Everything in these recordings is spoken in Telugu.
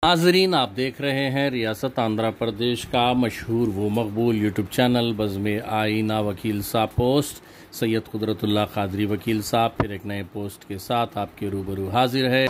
नाजरीन, आप देख रहे हैं रियासत आंध्र प्रदेश का मशहूर व मकबूल यूट्यूब चैनल बज़्म आईना वकील साहब पोस्ट। सैयद कुदरतुल्लाह कादरी वकील साहब फिर एक नए पोस्ट के साथ आपके रूबरू हाजिर है।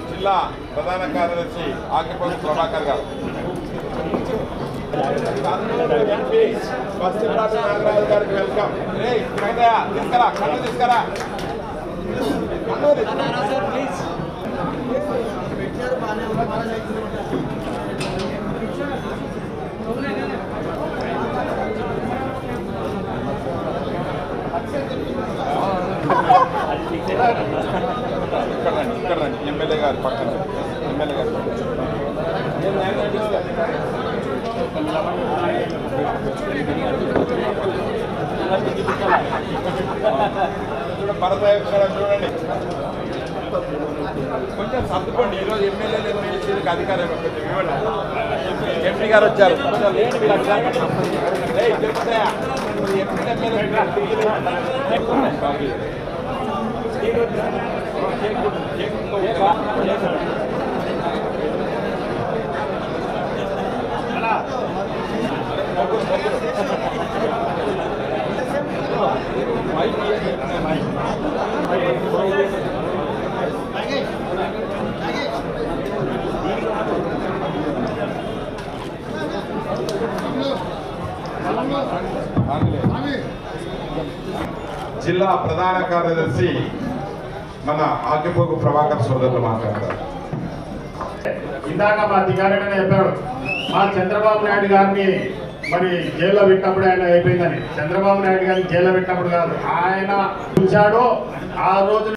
జిల్లా ప్రధాన కార్యదర్శి ఆకిపోతు ప్రభాకర్ గారు, పశ్చిమరాజు నాగరాజు గారికి వెల్కమ్. తీసుకురా కన్ను తీసుకురా. ఇక్కడ రండి ఎమ్మెల్యే గారు పక్కన. ఎమ్మెల్యే గారు భరత చూడండి, కొంచెం సర్దుకోండి. ఈరోజు ఎమ్మెల్యేలు ఎమ్మెల్యేలకు అధికారం కొంచెం ఇవ్వండి. ఎంపీ గారు వచ్చారు. జిల్లా ప్రధాన కార్యదర్శి మన ఆకిపోగు ప్రభాకర్ సోదరులు మాట్లాడతారు. ఇందాక మా అధికారిగా చెప్పాడు, మా చంద్రబాబు నాయుడు గారిని మరి జైల్లో పెట్టినప్పుడు ఆయన అయిపోయిందని. చంద్రబాబు నాయుడు గారిని జైల్లో పెట్టినప్పుడు కాదు, ఆయన చూశాడు ఆ రోజు